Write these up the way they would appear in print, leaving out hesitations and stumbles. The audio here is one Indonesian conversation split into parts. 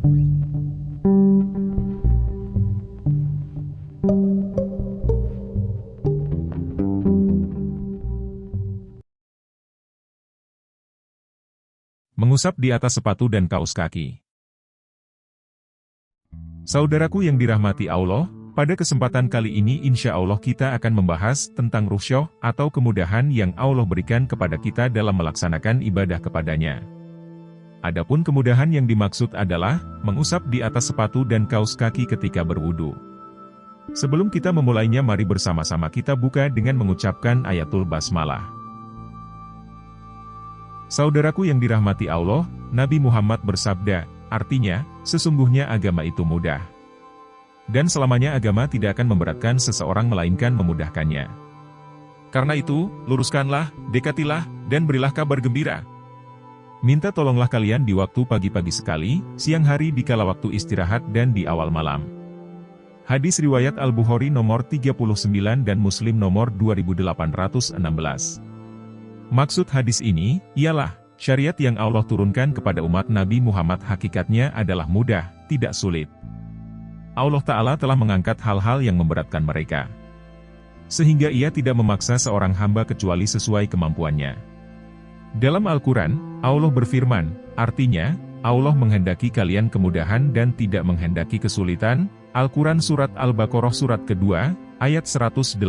Mengusap di atas sepatu dan kaos kaki. Saudaraku yang dirahmati Allah, pada kesempatan kali ini insya Allah kita akan membahas tentang rukhsah atau kemudahan yang Allah berikan kepada kita dalam melaksanakan ibadah kepadanya. Adapun kemudahan yang dimaksud adalah mengusap di atas sepatu dan kaos kaki ketika berwudu. Sebelum kita memulainya, mari bersama-sama kita buka dengan mengucapkan ayatul basmalah. Saudaraku yang dirahmati Allah, Nabi Muhammad bersabda, artinya, sesungguhnya agama itu mudah. Dan selamanya agama tidak akan memberatkan seseorang melainkan memudahkannya. Karena itu, luruskanlah, dekatilah, dan berilah kabar gembira. Minta tolonglah kalian di waktu pagi-pagi sekali, siang hari di kala waktu istirahat dan di awal malam. Hadis riwayat Al-Bukhari nomor 39 dan Muslim nomor 2816. Maksud hadis ini, ialah, syariat yang Allah turunkan kepada umat Nabi Muhammad hakikatnya adalah mudah, tidak sulit. Allah Ta'ala telah mengangkat hal-hal yang memberatkan mereka. Sehingga Ia tidak memaksa seorang hamba kecuali sesuai kemampuannya. Dalam Al-Quran, Allah berfirman, artinya, Allah menghendaki kalian kemudahan dan tidak menghendaki kesulitan. Al-Quran Surat Al-Baqarah Surat kedua, ayat 185.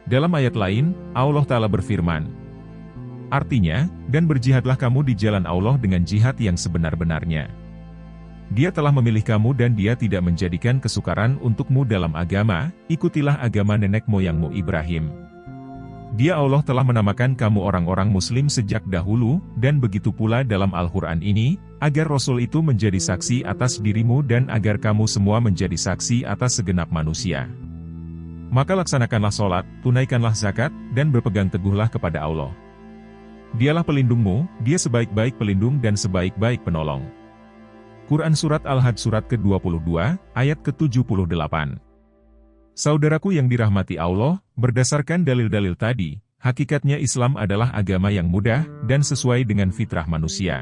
Dalam ayat lain, Allah Ta'ala berfirman, artinya, dan berjihadlah kamu di jalan Allah dengan jihad yang sebenar-benarnya. Dia telah memilih kamu dan Dia tidak menjadikan kesukaran untukmu dalam agama, ikutilah agama nenek moyangmu Ibrahim. Dia Allah telah menamakan kamu orang-orang muslim sejak dahulu, dan begitu pula dalam Al-Quran ini, agar Rasul itu menjadi saksi atas dirimu dan agar kamu semua menjadi saksi atas segenap manusia. Maka laksanakanlah sholat, tunaikanlah zakat, dan berpegang teguhlah kepada Allah. Dialah pelindungmu, Dia sebaik-baik pelindung dan sebaik-baik penolong. Quran Surat Al-Had Surat ke-22, ayat ke-78. Saudaraku yang dirahmati Allah, berdasarkan dalil-dalil tadi, hakikatnya Islam adalah agama yang mudah dan sesuai dengan fitrah manusia.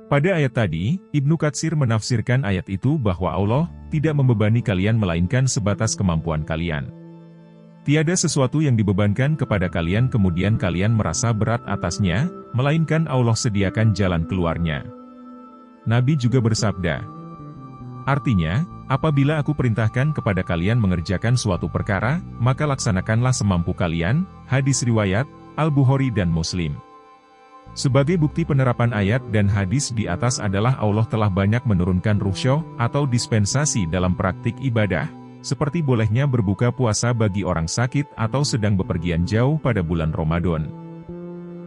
Pada ayat tadi, Ibnu Katsir menafsirkan ayat itu bahwa Allah tidak membebani kalian melainkan sebatas kemampuan kalian. Tiada sesuatu yang dibebankan kepada kalian kemudian kalian merasa berat atasnya, melainkan Allah sediakan jalan keluarnya. Nabi juga bersabda, artinya, apabila aku perintahkan kepada kalian mengerjakan suatu perkara, maka laksanakanlah semampu kalian. Hadis riwayat Al-Bukhari dan Muslim. Sebagai bukti penerapan ayat dan hadis di atas adalah Allah telah banyak menurunkan rukhsah atau dispensasi dalam praktik ibadah, seperti bolehnya berbuka puasa bagi orang sakit atau sedang bepergian jauh pada bulan Ramadan.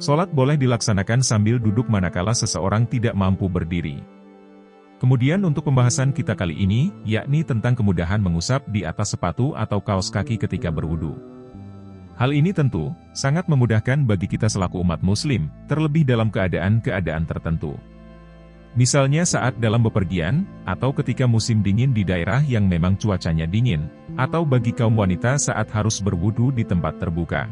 Sholat boleh dilaksanakan sambil duduk manakala seseorang tidak mampu berdiri. Kemudian untuk pembahasan kita kali ini, yakni tentang kemudahan mengusap di atas sepatu atau kaos kaki ketika berwudu. Hal ini tentu sangat memudahkan bagi kita selaku umat muslim, terlebih dalam keadaan-keadaan tertentu. Misalnya saat dalam bepergian, atau ketika musim dingin di daerah yang memang cuacanya dingin, atau bagi kaum wanita saat harus berwudu di tempat terbuka.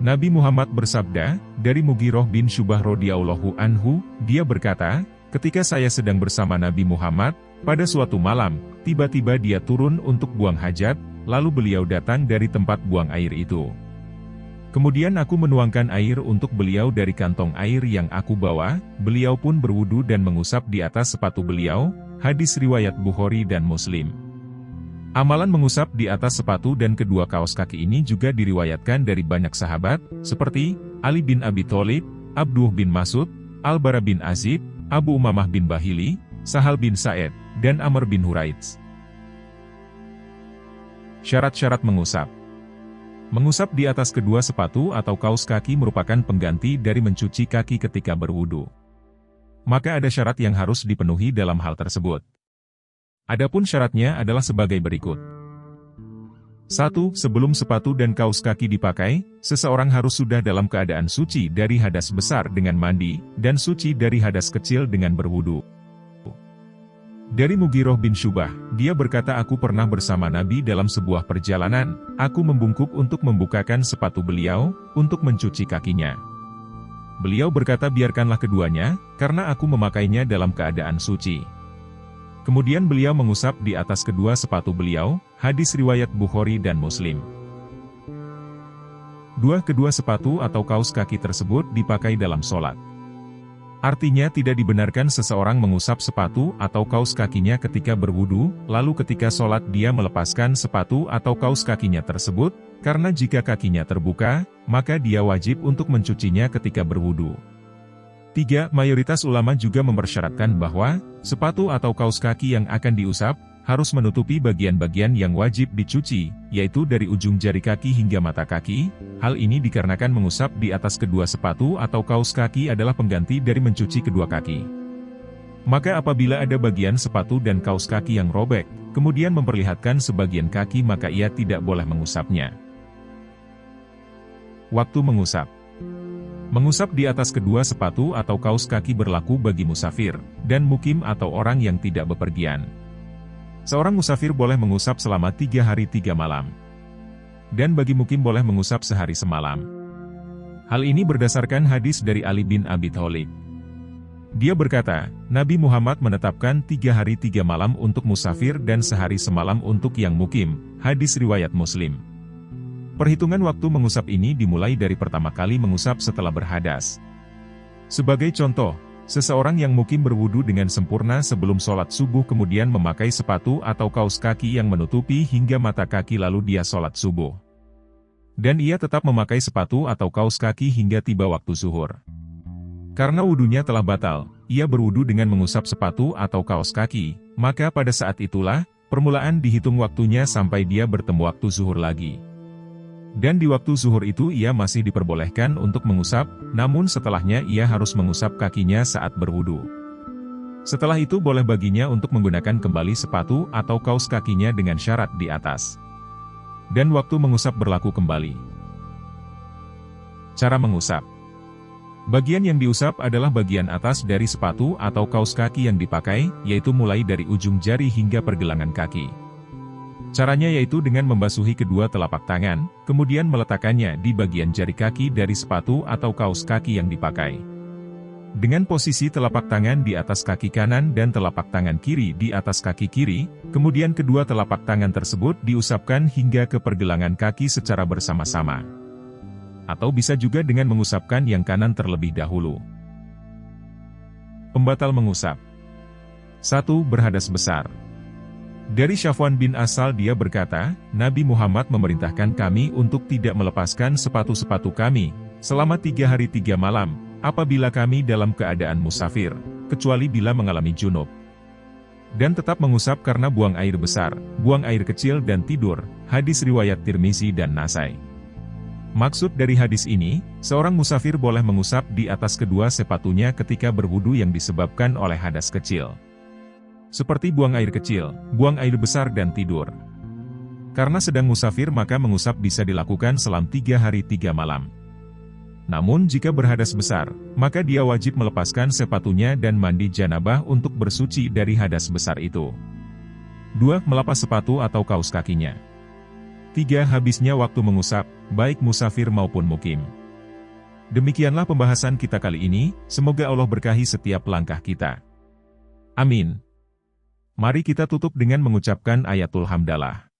Nabi Muhammad bersabda, dari Mughirah bin Syubah radhiyallahu anhu, dia berkata, ketika saya sedang bersama Nabi Muhammad, pada suatu malam, tiba-tiba dia turun untuk buang hajat, lalu beliau datang dari tempat buang air itu. Kemudian aku menuangkan air untuk beliau dari kantong air yang aku bawa, beliau pun berwudu dan mengusap di atas sepatu beliau. Hadis riwayat Bukhari dan Muslim. Amalan mengusap di atas sepatu dan kedua kaos kaki ini juga diriwayatkan dari banyak sahabat, seperti Ali bin Abi Thalib, Abduh bin Mas'ud, Al-Bara bin Azib, Abu Umamah bin Bahili, Sahal bin Sa'ed, dan Amr bin Huraits. Syarat-syarat mengusap. Mengusap di atas kedua sepatu atau kaos kaki merupakan pengganti dari mencuci kaki ketika berwudu. Maka ada syarat yang harus dipenuhi dalam hal tersebut. Adapun syaratnya adalah sebagai berikut. 1. Sebelum sepatu dan kaos kaki dipakai, seseorang harus sudah dalam keadaan suci dari hadas besar dengan mandi, dan suci dari hadas kecil dengan berwudu. Dari Mughirah bin Syubah, dia berkata aku pernah bersama Nabi dalam sebuah perjalanan, aku membungkuk untuk membukakan sepatu beliau, untuk mencuci kakinya. Beliau berkata, biarkanlah keduanya, karena aku memakainya dalam keadaan suci. Kemudian beliau mengusap di atas kedua sepatu beliau, hadis riwayat Bukhari dan Muslim. Kedua sepatu atau kaus kaki tersebut dipakai dalam sholat. Artinya tidak dibenarkan seseorang mengusap sepatu atau kaus kakinya ketika berwudu, lalu ketika sholat dia melepaskan sepatu atau kaus kakinya tersebut, karena jika kakinya terbuka, maka dia wajib untuk mencucinya ketika berwudu. 3. Mayoritas ulama juga mempersyaratkan bahwa, sepatu atau kaus kaki yang akan diusap, harus menutupi bagian-bagian yang wajib dicuci, yaitu dari ujung jari kaki hingga mata kaki. Hal ini dikarenakan mengusap di atas kedua sepatu atau kaus kaki adalah pengganti dari mencuci kedua kaki. Maka apabila ada bagian sepatu dan kaus kaki yang robek, kemudian memperlihatkan sebagian kaki, maka ia tidak boleh mengusapnya. Waktu mengusap. Mengusap di atas kedua sepatu atau kaus kaki berlaku bagi musafir, dan mukim atau orang yang tidak bepergian. Seorang musafir boleh mengusap selama 3 hari 3 malam. Dan bagi mukim boleh mengusap sehari semalam. Hal ini berdasarkan hadis dari Ali bin Abi Thalib. Dia berkata, Nabi Muhammad menetapkan 3 hari 3 malam untuk musafir dan sehari semalam untuk yang mukim, hadis riwayat Muslim. Perhitungan waktu mengusap ini dimulai dari pertama kali mengusap setelah berhadas. Sebagai contoh, seseorang yang mukim berwudu dengan sempurna sebelum sholat subuh kemudian memakai sepatu atau kaus kaki yang menutupi hingga mata kaki lalu dia sholat subuh. Dan ia tetap memakai sepatu atau kaus kaki hingga tiba waktu zuhur. Karena wudunya telah batal, ia berwudu dengan mengusap sepatu atau kaus kaki, maka pada saat itulah, permulaan dihitung waktunya sampai dia bertemu waktu zuhur lagi. Dan di waktu zuhur itu ia masih diperbolehkan untuk mengusap, namun setelahnya ia harus mengusap kakinya saat berwudu. Setelah itu boleh baginya untuk menggunakan kembali sepatu atau kaus kakinya dengan syarat di atas. Dan waktu mengusap berlaku kembali. Cara mengusap. Bagian yang diusap adalah bagian atas dari sepatu atau kaus kaki yang dipakai, yaitu mulai dari ujung jari hingga pergelangan kaki. Caranya yaitu dengan membasuhi kedua telapak tangan, kemudian meletakkannya di bagian jari kaki dari sepatu atau kaus kaki yang dipakai. Dengan posisi telapak tangan di atas kaki kanan dan telapak tangan kiri di atas kaki kiri, kemudian kedua telapak tangan tersebut diusapkan hingga ke pergelangan kaki secara bersama-sama. Atau bisa juga dengan mengusapkan yang kanan terlebih dahulu. Pembatal mengusap. 1. Berhadas besar. Dari Syafwan bin Asal dia berkata, Nabi Muhammad memerintahkan kami untuk tidak melepaskan sepatu-sepatu kami, selama 3 hari 3 malam, apabila kami dalam keadaan musafir, kecuali bila mengalami junub. Dan tetap mengusap karena buang air besar, buang air kecil dan tidur, hadis riwayat Tirmizi dan Nasai. Maksud dari hadis ini, seorang musafir boleh mengusap di atas kedua sepatunya ketika berwudu yang disebabkan oleh hadas kecil. Seperti buang air kecil, buang air besar dan tidur. Karena sedang musafir maka mengusap bisa dilakukan selama 3 hari 3 malam. Namun jika berhadas besar, maka dia wajib melepaskan sepatunya dan mandi janabah untuk bersuci dari hadas besar itu. 2. Melepas sepatu atau kaus kakinya. 3. Habisnya waktu mengusap, baik musafir maupun mukim. Demikianlah pembahasan kita kali ini, semoga Allah berkahi setiap langkah kita. Amin. Mari kita tutup dengan mengucapkan ayatul hamdalah.